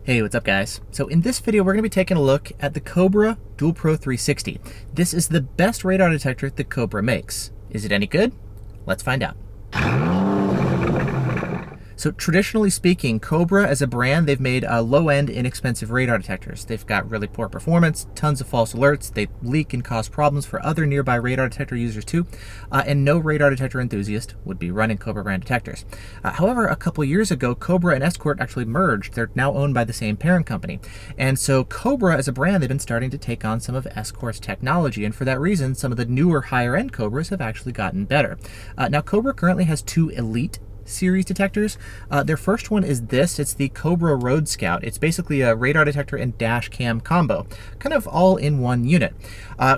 Hey, what's up guys? So in this video, we're going to be taking a look at the Cobra DualPro 360. This is the best radar detector that Cobra makes. Is it any good? Let's find out. So traditionally speaking, Cobra as a brand, they've made low-end, inexpensive radar detectors. They've got really poor performance, tons of false alerts, they leak and cause problems for other nearby radar detector users too, and no radar detector enthusiast would be running Cobra brand detectors. However, a couple years ago, Cobra and Escort actually merged. They're now owned by the same parent company. And so Cobra as a brand, they've been starting to take on some of Escort's technology, and for that reason, some of the newer higher-end Cobras have actually gotten better. Now, Cobra currently has two Elite series detectors. Their first one is this. It's the Cobra Road Scout. It's basically a radar detector and dash cam combo, kind of all in one unit.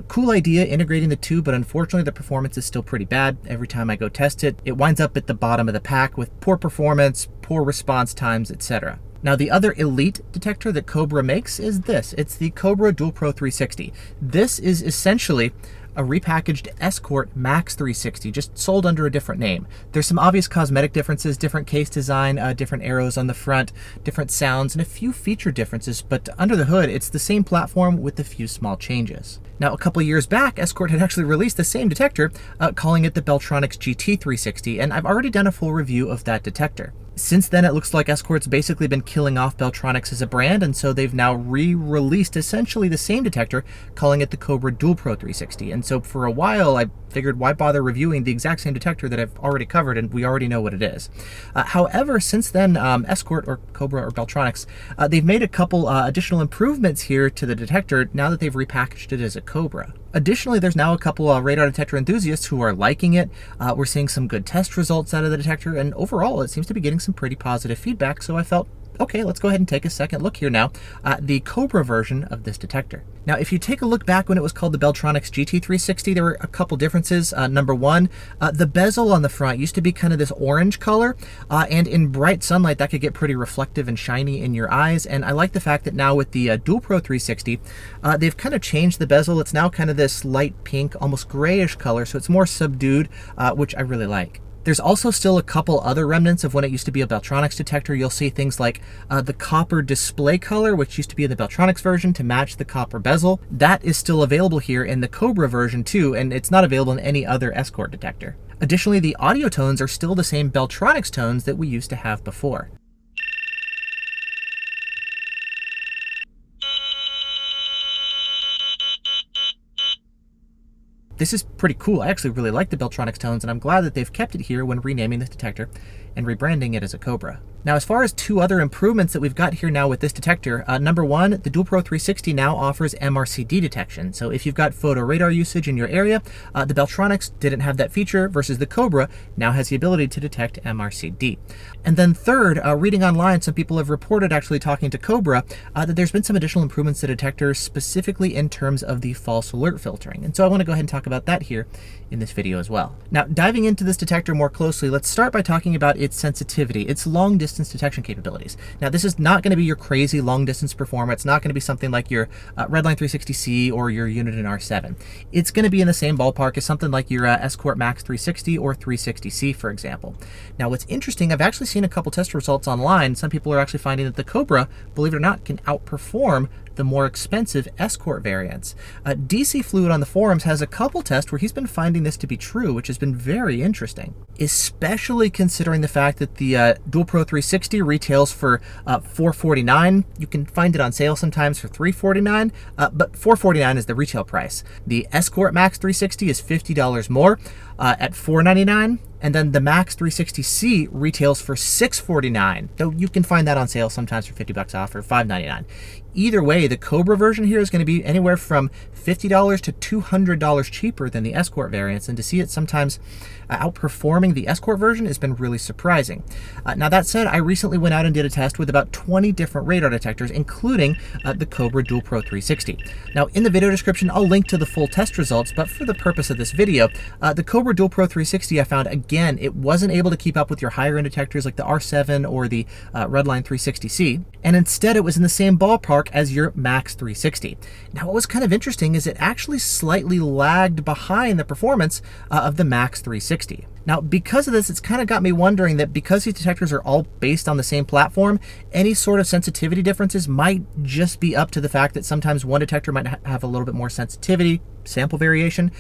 Cool idea integrating the two, but unfortunately the performance is still pretty bad. Every time I go test it, it winds up at the bottom of the pack with poor performance, poor response times, etc. Now, the other elite detector that Cobra makes is this. It's the Cobra DualPro 360. This is essentially a repackaged Escort Max 360, just sold under a different name. There's some obvious cosmetic differences, different case design, different arrows on the front, different sounds, and a few feature differences, but under the hood, it's the same platform with a few small changes. Now, a couple of years back, Escort had actually released the same detector, calling it the Beltronics GT-360, and I've already done a full review of that detector. Since then, it looks like Escort's basically been killing off Beltronics as a brand, and so they've now re-released essentially the same detector, calling it the Cobra DualPro 360. And so for a while, I figured why bother reviewing the exact same detector that I've already covered and we already know what it is. However, since then, Escort or Cobra or Beltronics, they've made a couple additional improvements here to the detector now that they've repackaged it as a Cobra. Additionally, there's now a couple radar detector enthusiasts who are liking it. We're seeing some good test results out of the detector, and overall it seems to be getting some pretty positive feedback, so I felt, okay, let's go ahead and take a second look here now at the Cobra version of this detector. Now, if you take a look back when it was called the Beltronics GT-360, there were a couple differences. Number one, the bezel on the front used to be kind of this orange color, and in bright sunlight, that could get pretty reflective and shiny in your eyes. And I like the fact that now with the DualPro 360, they've kind of changed the bezel. It's now kind of this light pink, almost grayish color, so it's more subdued, which I really like. There's also still a couple other remnants of when it used to be a Beltronics detector. You'll see things like the copper display color, which used to be in the Beltronics version to match the copper bezel. That is still available here in the Cobra version too, and it's not available in any other Escort detector. Additionally, the audio tones are still the same Beltronics tones that we used to have before. This is pretty cool. I actually really like the Beltronics tones, and I'm glad that they've kept it here when renaming this detector and rebranding it as a Cobra. Now, as far as two other improvements that we've got here now with this detector, number one, the DualPro 360 now offers MRCD detection. So if you've got photo radar usage in your area, the Beltronics didn't have that feature versus the Cobra now has the ability to detect MRCD. And then third, reading online, some people have reported actually talking to Cobra that there's been some additional improvements to detectors specifically in terms of the false alert filtering. And so I want to go ahead and talk about that here in this video as well. Now, diving into this detector more closely, let's start by talking about its sensitivity, its long distance detection capabilities. Now, this is not going to be your crazy long distance performer. It's not going to be something like your Redline 360C or your Uniden R7. It's going to be in the same ballpark as something like your Escort Max 360 or 360C, for example. Now, what's interesting, I've actually seen a couple test results online. Some people are actually finding that the Cobra, believe it or not, can outperform the more expensive Escort variants. DC Fluid on the forums has a couple tests where he's been finding this to be true, which has been very interesting, especially considering the fact that the DualPro 360 retails for $449. You can find it on sale sometimes for $349, but $449 is the retail price. The Escort Max 360 is $50 more at $499. And then the Max 360C retails for $649, though you can find that on sale sometimes for $50 off or $599. Either way, the Cobra version here is going to be anywhere from $50 to $200 cheaper than the Escort variants, and to see it sometimes outperforming the Escort version has been really surprising. Now that said, I recently went out and did a test with about 20 different radar detectors, including the Cobra DualPro 360. Now in the video description, I'll link to the full test results, but for the purpose of this video, the Cobra DualPro 360 I found, again, it wasn't able to keep up with your higher end detectors like the R7 or the Redline 360C, and instead it was in the same ballpark as your Max 360. Now what was kind of interesting is it actually slightly lagged behind the performance of the Max 360. Now, because of this, it's kind of got me wondering that because these detectors are all based on the same platform, any sort of sensitivity differences might just be up to the fact that sometimes one detector might have a little bit more sensitivity, sample variation,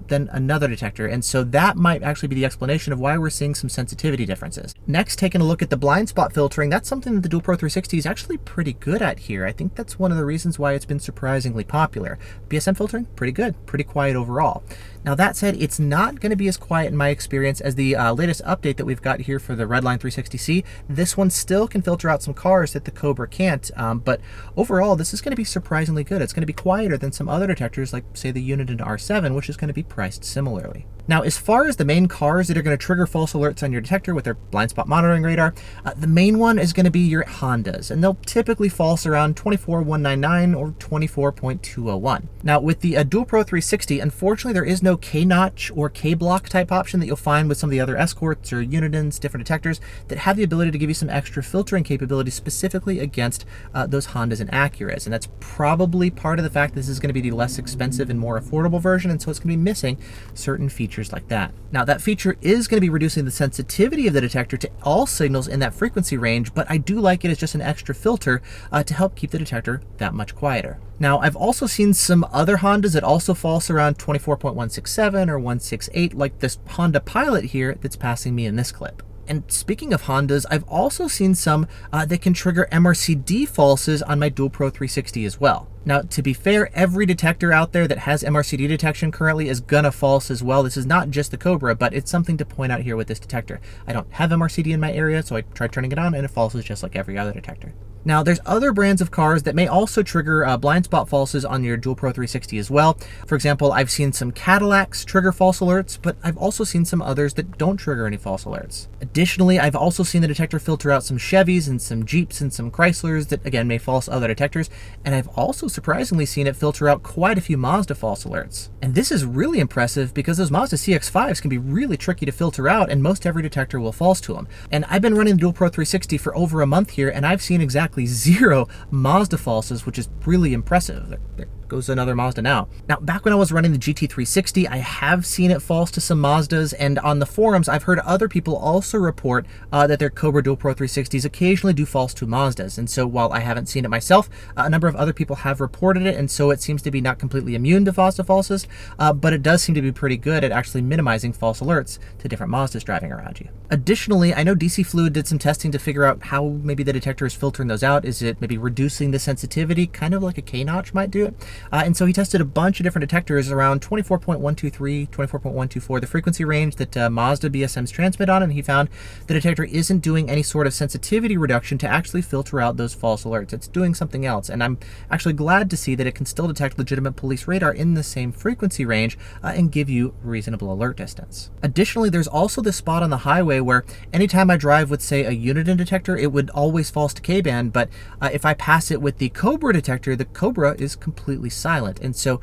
than another detector. And so that might actually be the explanation of why we're seeing some sensitivity differences. Next, taking a look at the blind spot filtering, that's something that the DualPro 360 is actually pretty good at here. I think that's one of the reasons why it's been surprisingly popular. BSM filtering, pretty good, pretty quiet overall. Now that said, it's not going to be as quiet in my experience as the latest update that we've got here for the Redline 360C. This one still can filter out some cars that the Cobra can't, but overall this is going to be surprisingly good. It's going to be quieter than some other detectors like, say, the Uniden R7, which is going to be priced similarly. Now, as far as the main cars that are going to trigger false alerts on your detector with their blind spot monitoring radar, the main one is going to be your Hondas, and they'll typically false around 24.199 or 24.201. Now, with the DualPro 360, unfortunately, there is no K-notch or K-block type option that you'll find with some of the other Escorts or Unidens, different detectors that have the ability to give you some extra filtering capabilities specifically against those Hondas and Acuras. And that's probably part of the fact that this is going to be the less expensive and more affordable version, and so it's going to be missing certain features like that. Now, that feature is going to be reducing the sensitivity of the detector to all signals in that frequency range, but I do like it as just an extra filter to help keep the detector that much quieter. Now, I've also seen some other Hondas that also false around 24.167 or 168, like this Honda Pilot here that's passing me in this clip. And speaking of Hondas, I've also seen some that can trigger MRCD falses on my DualPro 360 as well. Now, to be fair, every detector out there that has MRCD detection currently is gonna false as well. This is not just the Cobra, but it's something to point out here with this detector. I don't have MRCD in my area, so I tried turning it on and it falses just like every other detector. Now, there's other brands of cars that may also trigger blind spot falses on your DualPro 360 as well. For example, I've seen some Cadillacs trigger false alerts, but I've also seen some others that don't trigger any false alerts. Additionally, I've also seen the detector filter out some Chevys and some Jeeps and some Chryslers that, again, may false other detectors. And I've also surprisingly seen it filter out quite a few Mazda false alerts. And this is really impressive because those Mazda CX-5s can be really tricky to filter out, and most every detector will false to them. And I've been running the DualPro 360 for over a month here, and I've seen exactly 0 Mazda falses, which is really impressive. There goes another Mazda now. Now, back when I was running the GT-360, I have seen it false to some Mazdas, and on the forums, I've heard other people also report that their Cobra DualPro 360s occasionally do false to Mazdas. And so while I haven't seen it myself, a number of other people have reported it, and so it seems to be not completely immune to falses, but it does seem to be pretty good at actually minimizing false alerts to different Mazdas driving around you. Additionally, I know DC Fluid did some testing to figure out how maybe the detector is filtering those out. Is it maybe reducing the sensitivity, kind of like a K-notch might do it? And so he tested a bunch of different detectors around 24.123, 24.124, the frequency range that Mazda BSMs transmit on, and he found the detector isn't doing any sort of sensitivity reduction to actually filter out those false alerts. It's doing something else, and I'm actually glad to see that it can still detect legitimate police radar in the same frequency range and give you reasonable alert distance. Additionally, there's also this spot on the highway where anytime I drive with, say, a Uniden detector, it would always false to K-band, but if I pass it with the Cobra detector, the Cobra is completely silent. And so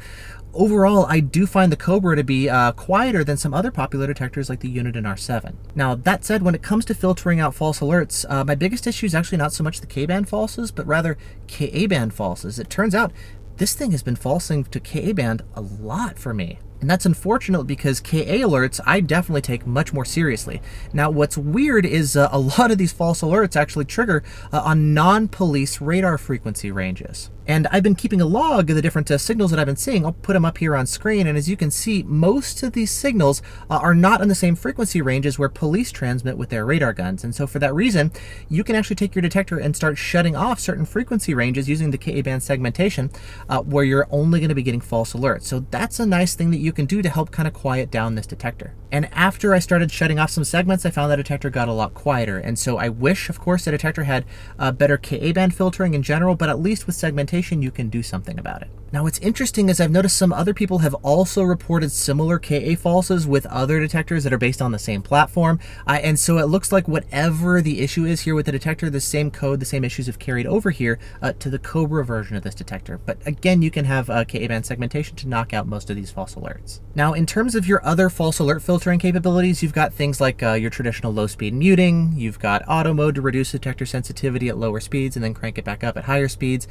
overall, I do find the Cobra to be quieter than some other popular detectors like the Uniden R7. Now, that said, when it comes to filtering out false alerts, my biggest issue is actually not so much the K-band falses, but rather Ka-band falses. It turns out this thing has been falsing to Ka-band a lot for me. And that's unfortunate because KA alerts I definitely take much more seriously. Now, what's weird is a lot of these false alerts actually trigger on non-police radar frequency ranges. And I've been keeping a log of the different signals that I've been seeing. I'll put them up here on screen, and as you can see, most of these signals are not in the same frequency ranges where police transmit with their radar guns. And so for that reason, you can actually take your detector and start shutting off certain frequency ranges using the Ka-band segmentation where you're only going to be getting false alerts. So that's a nice thing that you can do to help kind of quiet down this detector. And after I started shutting off some segments, I found that detector got a lot quieter. And so I wish, of course, the detector had better Ka-band filtering in general, but at least with segmentation, you can do something about it. Now, what's interesting is I've noticed some other people have also reported similar Ka falses with other detectors that are based on the same platform. And so it looks like whatever the issue is here with the detector, the same code, the same issues have carried over here to the Cobra version of this detector. But again, you can have Ka-band segmentation to knock out most of these false alerts. Now, in terms of your other false alert filtering, filtering capabilities, you've got things like your traditional low speed muting, you've got auto mode to reduce detector sensitivity at lower speeds and then crank it back up at higher speeds.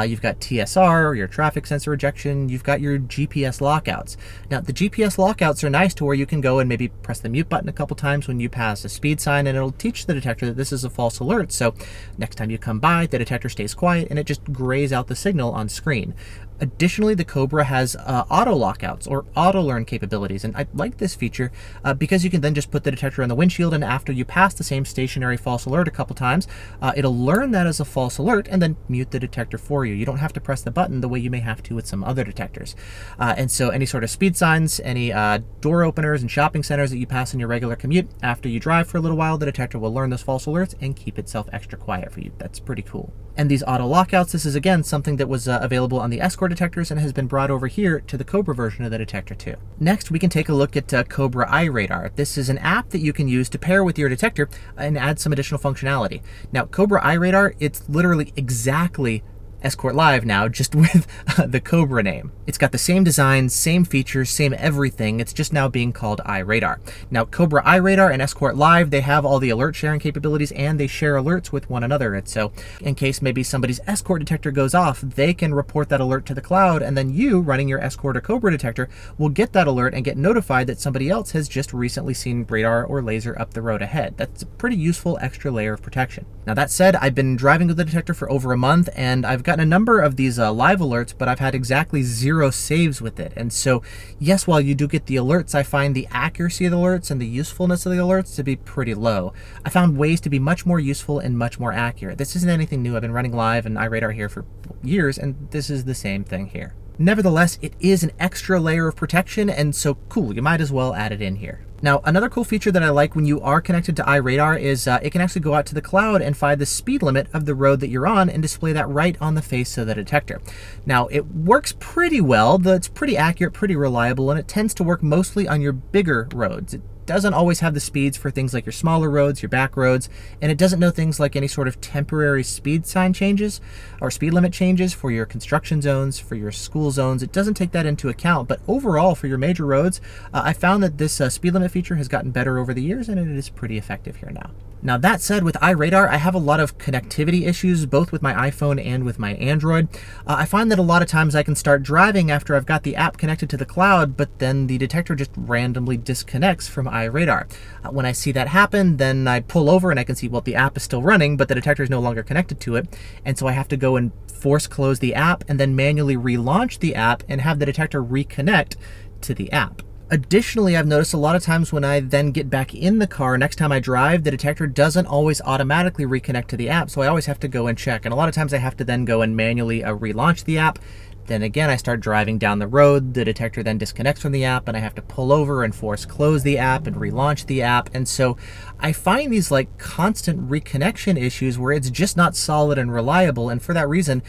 You've got TSR, your traffic sensor rejection, you've got your GPS lockouts. Now the GPS lockouts are nice to where you can go and maybe press the mute button a couple times when you pass a speed sign, and it'll teach the detector that this is a false alert. So next time you come by, the detector stays quiet and it just grays out the signal on screen. Additionally, the Cobra has auto lockouts or auto learn capabilities, and I like this feature because you can then just put the detector on the windshield, and after you pass the same stationary false alert a couple times, it'll learn that as a false alert and then mute the detector for you. You don't have to press the button the way you may have to with some other detectors. And so any sort of speed signs, any door openers and shopping centers that you pass in your regular commute, after you drive for a little while, the detector will learn those false alerts and keep itself extra quiet for you. That's pretty cool. And these auto lockouts, this is again something that was available on the Escort detectors and has been brought over here to the Cobra version of the detector too. Next, we can take a look at Cobra iRadar. This is an app that you can use to pair with your detector and add some additional functionality. Now, Cobra iRadar, it's literally exactly Escort Live now, just with the Cobra name. It's got the same design, same features, same everything. It's just now being called iRadar. Now, Cobra iRadar and Escort Live, they have all the alert sharing capabilities and they share alerts with one another. And so in case maybe somebody's Escort detector goes off, they can report that alert to the cloud, and then you, running your Escort or Cobra detector, will get that alert and get notified that somebody else has just recently seen radar or laser up the road ahead. That's a pretty useful extra layer of protection. Now that said, I've been driving with the detector for over a month, and I've gotten a number of these live alerts, but I've had exactly 0 saves with it. And so yes, while you do get the alerts, I find the accuracy of the alerts and the usefulness of the alerts to be pretty low. I found ways to be much more useful and much more accurate. This isn't anything new. I've been running live and iRadar here for years, and this is the same thing here. Nevertheless, it is an extra layer of protection, and so cool, you might as well add it in here. Now, another cool feature that I like when you are connected to iRadar is it can actually go out to the cloud and find the speed limit of the road that you're on and display that right on the face of the detector. Now, it works pretty well, it's pretty accurate, pretty reliable, and it tends to work mostly on your bigger roads. It doesn't always have the speeds for things like your smaller roads, your back roads, and it doesn't know things like any sort of temporary speed sign changes or speed limit changes for your construction zones, for your school zones. It doesn't take that into account, but overall for your major roads, I found that this speed limit feature has gotten better over the years, and it is pretty effective here now. Now that said, with iRadar, I have a lot of connectivity issues, both with my iPhone and with my Android. I find that a lot of times I can start driving after I've got the app connected to the cloud, but then the detector just randomly disconnects from iRadar. When I see that happen, then I pull over and I can see, well, the app is still running, but the detector is no longer connected to it. And so I have to go and force close the app and then manually relaunch the app and have the detector reconnect to the app. Additionally, I've noticed a lot of times when I then get back in the car, next time I drive, the detector doesn't always automatically reconnect to the app, so I always have to go and check. And a lot of times I have to then go and manually relaunch the app. Then again, I start driving down the road, the detector then disconnects from the app, and I have to pull over and force close the app and relaunch the app. And so I find these like constant reconnection issues where it's just not solid and reliable. And for that reason,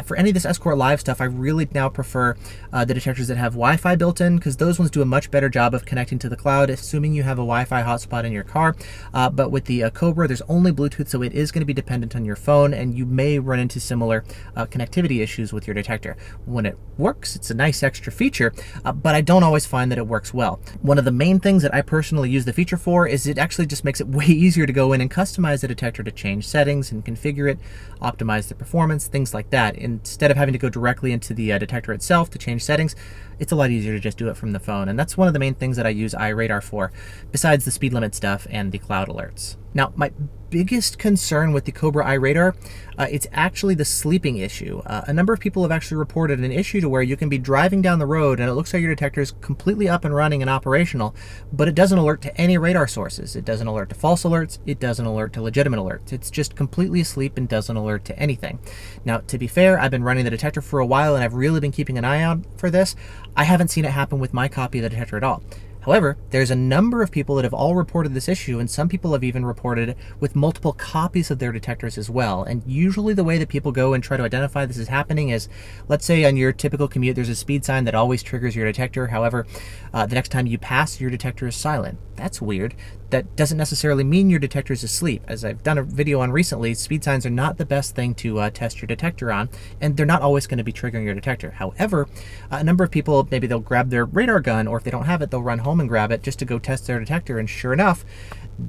for any of this Escort Live stuff, I really now prefer the detectors that have Wi-Fi built in, because those ones do a much better job of connecting to the cloud, assuming you have a Wi-Fi hotspot in your car. But with the Cobra, there's only Bluetooth, so it is going to be dependent on your phone, and you may run into similar connectivity issues with your detector. When it works, it's a nice extra feature, but I don't always find that it works well. One of the main things that I personally use the feature for is it actually just makes it way easier to go in and customize the detector to change settings and configure it, optimize the performance, things like that. Instead of having to go directly into the detector itself to change settings, it's a lot easier to just do it from the phone. And that's one of the main things that I use iRadar for, besides the speed limit stuff and the cloud alerts. Now, my biggest concern with the Cobra iRadar, it's actually the sleeping issue. A number of people have actually reported an issue to where you can be driving down the road and it looks like your detector is completely up and running and operational, but it doesn't alert to any radar sources. It doesn't alert to false alerts. It doesn't alert to legitimate alerts. It's just completely asleep and doesn't alert to anything. Now, to be fair, I've been running the detector for a while and I've really been keeping an eye out for this. I haven't seen it happen with my copy of the detector at all. However, there's a number of people that have all reported this issue, and some people have even reported it with multiple copies of their detectors as well. And usually the way that people go and try to identify this is happening is, let's say on your typical commute, there's a speed sign that always triggers your detector. However, the next time you pass, your detector is silent. that's weird. That doesn't necessarily mean your detector is asleep. As I've done a video on recently, speed signs are not the best thing to test your detector on, and they're not always going to be triggering your detector. However, a number of people, maybe they'll grab their radar gun, or if they don't have it, they'll run home and grab it just to go test their detector, and sure enough,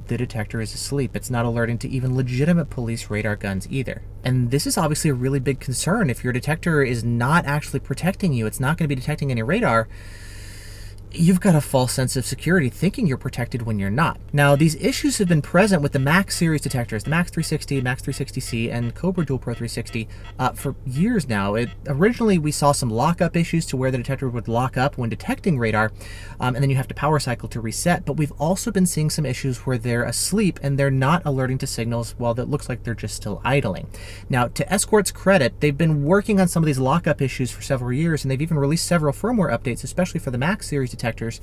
the detector is asleep. It's not alerting to even legitimate police radar guns either. And this is obviously a really big concern. If your detector is not actually protecting you, it's not going to be detecting any radar, you've got a false sense of security thinking you're protected when you're not. Now, these issues have been present with the Max series detectors, the Max 360, Max 360C, and Cobra DualPro 360 for years now. Originally, we saw some lockup issues to where the detector would lock up when detecting radar, and then you have to power cycle to reset. But we've also been seeing some issues where they're asleep and they're not alerting to signals while that looks like they're just still idling. Now, to Escort's credit, they've been working on some of these lockup issues for several years, and they've even released several firmware updates, especially for the Max series detectors,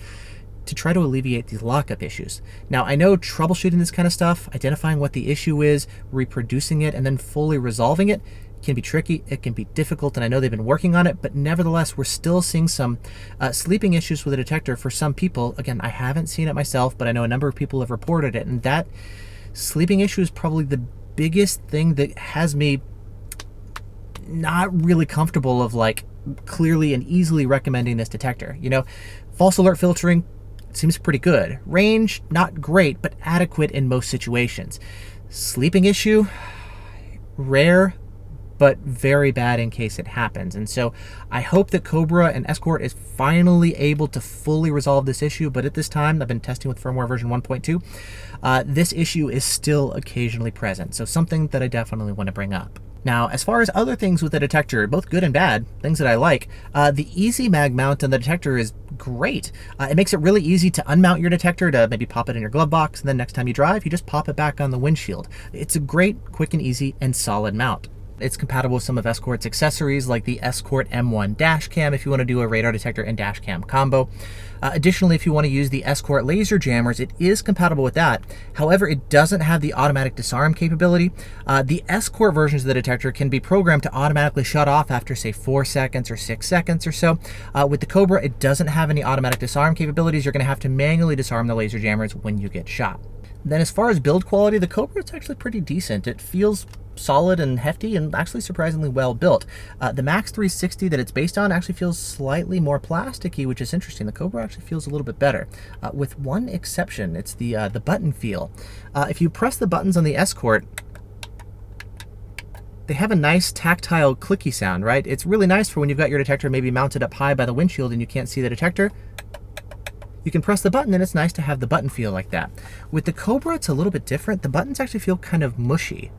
to try to alleviate these lockup issues. Now, I know troubleshooting this kind of stuff, identifying what the issue is, reproducing it, and then fully resolving it can be tricky, it can be difficult, and I know they've been working on it, but nevertheless, we're still seeing some sleeping issues with the detector for some people. Again, I haven't seen it myself, but I know a number of people have reported it, and that sleeping issue is probably the biggest thing that has me not really comfortable of like clearly and easily recommending this detector. You know, false alert filtering seems pretty good. Range, not great, but adequate in most situations. Sleeping issue, rare, but very bad in case it happens. And so I hope that Cobra and Escort is finally able to fully resolve this issue, but at this time, I've been testing with firmware version 1.2, this issue is still occasionally present. So something that I definitely want to bring up. Now, as far as other things with the detector, both good and bad, things that I like, the easy mag mount on the detector is great. It makes it really easy to unmount your detector, to maybe pop it in your glove box, and then next time you drive, you just pop it back on the windshield. It's a great, quick and easy, and solid mount. It's compatible with some of Escort's accessories like the Escort M1 Dashcam if you want to do a radar detector and Dashcam combo. Additionally, if you want to use the Escort laser jammers, it is compatible with that. However, it doesn't have the automatic disarm capability. The Escort versions of the detector can be programmed to automatically shut off after, say, 4 seconds or 6 seconds or so. With the Cobra, it doesn't have any automatic disarm capabilities. You're going to have to manually disarm the laser jammers when you get shot. Then as far as build quality, the Cobra is actually pretty decent. It feels solid and hefty and actually surprisingly well built. The Max 360 that it's based on actually feels slightly more plasticky, which is interesting. The Cobra actually feels a little bit better, with one exception. It's the button feel. If you press the buttons on the Escort, they have a nice tactile clicky sound, right? It's really nice for when you've got your detector maybe mounted up high by the windshield and you can't see the detector. You can press the button and it's nice to have the button feel like that. With the Cobra, it's a little bit different. The buttons actually feel kind of mushy.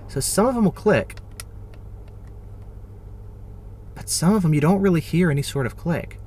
So some of them will click, but some of them you don't really hear any sort of click.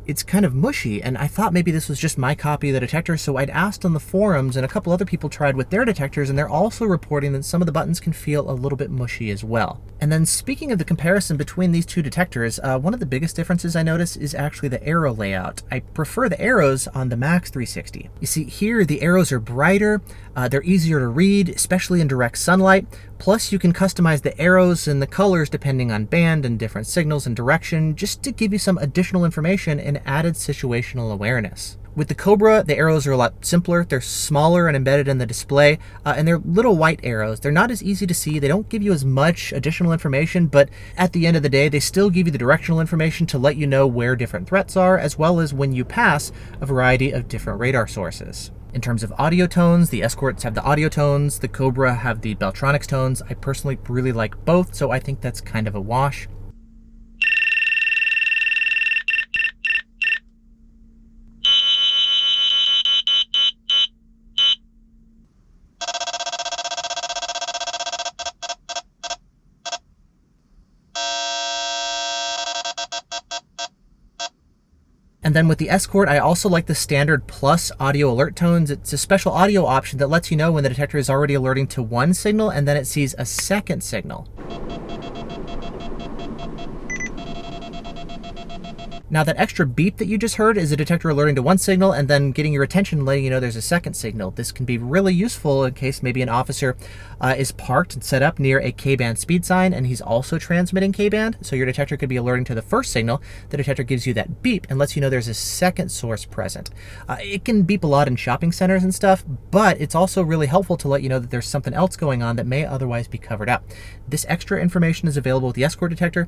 It's kind of mushy, and I thought maybe this was just my copy of the detector, so I'd asked on the forums, and a couple other people tried with their detectors, and they're also reporting that some of the buttons can feel a little bit mushy as well. And then speaking of the comparison between these two detectors, one of the biggest differences I notice is actually the arrow layout. I prefer the arrows on the Max 360. You see here, the arrows are brighter, they're easier to read, especially in direct sunlight. Plus, you can customize the arrows and the colors depending on band and different signals and direction, just to give you some additional information and added situational awareness. With the Cobra, the arrows are a lot simpler. They're smaller and embedded in the display, and they're little white arrows. They're not as easy to see. They don't give you as much additional information, but at the end of the day, they still give you the directional information to let you know where different threats are, as well as when you pass a variety of different radar sources. In terms of audio tones, the Escorts have the audio tones, the Cobra have the Beltronics tones. I personally really like both, so I think that's kind of a wash. And then with the Escort, I also like the standard plus audio alert tones. It's a special audio option that lets you know when the detector is already alerting to one signal and then it sees a second signal. Now that extra beep that you just heard is a detector alerting to one signal and then getting your attention, letting you know there's a second signal. This can be really useful in case maybe an officer is parked and set up near a K-band speed sign and he's also transmitting K-band. So your detector could be alerting to the first signal. The detector gives you that beep and lets you know there's a second source present. It can beep a lot in shopping centers and stuff, but it's also really helpful to let you know that there's something else going on that may otherwise be covered up. This extra information is available with the Escort detector.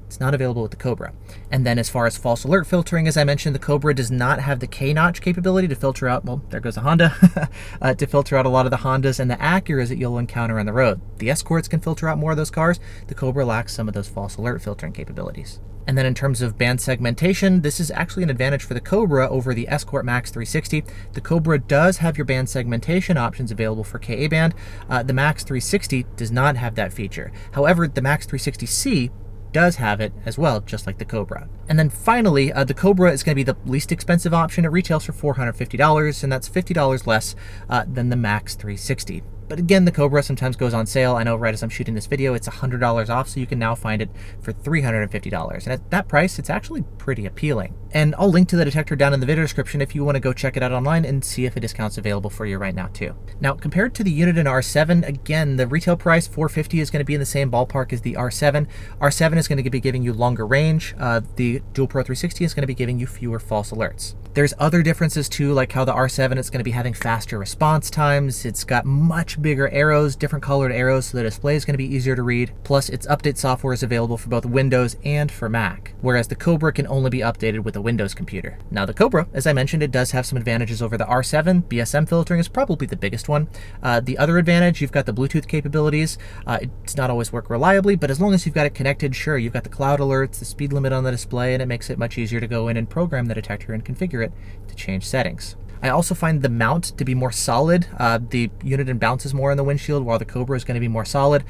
It's not available with the Cobra. And then as far as false alert filtering, as I mentioned, the Cobra does not have the K-notch capability to filter out, well, there goes a Honda, to filter out a lot of the Hondas and the Acuras that you'll encounter on the road. The Escorts can filter out more of those cars. The Cobra lacks some of those false alert filtering capabilities. And then in terms of band segmentation, this is actually an advantage for the Cobra over the Escort Max 360. The Cobra does have your band segmentation options available for Ka-band. The Max 360 does not have that feature. However, the Max 360C does have it as well, just like the Cobra. And then finally, the Cobra is going to be the least expensive option. It retails for $450, and that's $50 less than the Max 360. But again, the Cobra sometimes goes on sale. I know right as I'm shooting this video, it's $100 off, so you can now find it for $350. And at that price, it's actually pretty appealing. And I'll link to the detector down in the video description if you want to go check it out online and see if a discount's available for you right now too. Now, compared to the Uniden R7, again, the retail price, $450, is going to be in the same ballpark as the R7. R7 is going to be giving you longer range. The DualPro 360 is going to be giving you fewer false alerts. There's other differences too, like how the R7 is going to be having faster response times. It's got much bigger arrows, different colored arrows, so the display is going to be easier to read. Plus, its update software is available for both Windows and for Mac, whereas the Cobra can only be updated with a Windows computer. Now, the Cobra, as I mentioned, it does have some advantages over the R7. BSM filtering is probably the biggest one. The other advantage, you've got the Bluetooth capabilities. It's not always work reliably, but as long as you've got it connected, sure, you've got the cloud alerts, the speed limit on the display, and it makes it much easier to go in and program the detector and configure it to change settings. I also find the mount to be more solid. The Uniden bounces more on the windshield, while the Cobra is going to be more solid.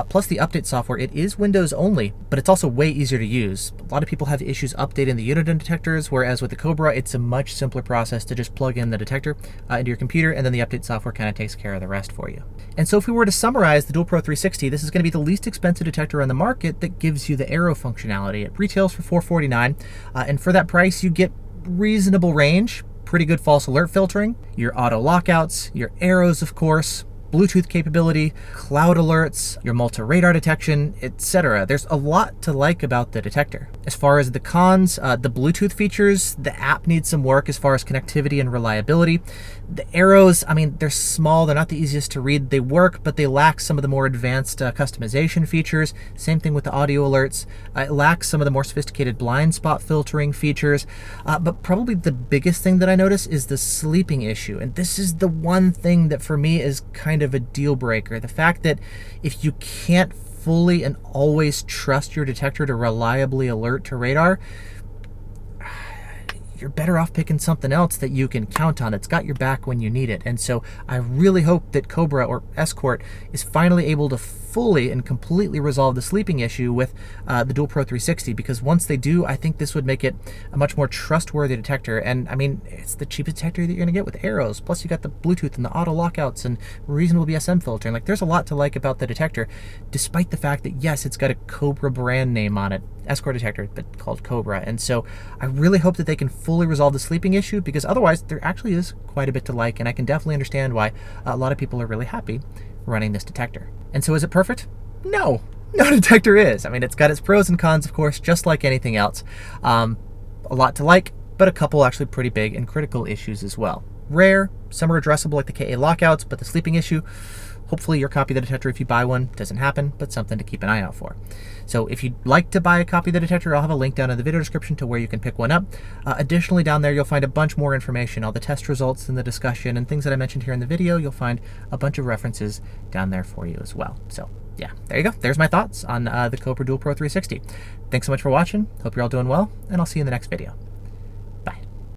Plus the update software, it is Windows only, but it's also way easier to use. A lot of people have issues updating the Uniden detectors, whereas with the Cobra, it's a much simpler process to just plug in the detector into your computer, and then the update software kind of takes care of the rest for you. And so if we were to summarize the DualPro 360, this is going to be the least expensive detector on the market that gives you the arrow functionality. It retails for $449, and for that price, you get reasonable range, pretty good false alert filtering, your auto lockouts, your arrows, of course, Bluetooth capability, cloud alerts, your multi-radar detection, etc. There's a lot to like about the detector. As far as the cons, the Bluetooth features, the app needs some work as far as connectivity and reliability. The arrows, I mean, they're small, they're not the easiest to read. They work, but they lack some of the more advanced customization features. Same thing with the audio alerts. It lacks some of the more sophisticated blind spot filtering features. But probably the biggest thing that I notice is the sleeping issue. And this is the one thing that for me is kind of a deal breaker. The fact that if you can't fully and always trust your detector to reliably alert to radar, you're better off picking something else that you can count on, that's got your back when you need it. And so I really hope that Cobra or Escort is finally able to fully and completely resolve the sleeping issue with the DualPro 360, because once they do, I think this would make it a much more trustworthy detector. And I mean, it's the cheapest detector that you're gonna get with arrows, plus you got the Bluetooth and the auto lockouts and reasonable BSM filtering. Like, there's a lot to like about the detector, despite the fact that yes, it's got a Cobra brand name on it, Escort detector, but called Cobra. And so I really hope that they can fully resolve the sleeping issue, because otherwise there actually is quite a bit to like, and I can definitely understand why a lot of people are really happy running this detector. And so is it perfect? No detector is. I mean, it's got its pros and cons, of course, just like anything else. A lot to like, but a couple actually pretty big and critical issues as well. Rare, some are addressable like the KA lockouts, but the sleeping issue, hopefully your copy of the detector, if you buy one, doesn't happen, but something to keep an eye out for. So if you'd like to buy a copy of the detector, I'll have a link down in the video description to where you can pick one up. Additionally, down there, you'll find a bunch more information, all the test results and the discussion and things that I mentioned here in the video. You'll find a bunch of references down there for you as well. So yeah, there you go. There's my thoughts on the Cobra DualPro 360. Thanks so much for watching. Hope you're all doing well, and I'll see you in the next video.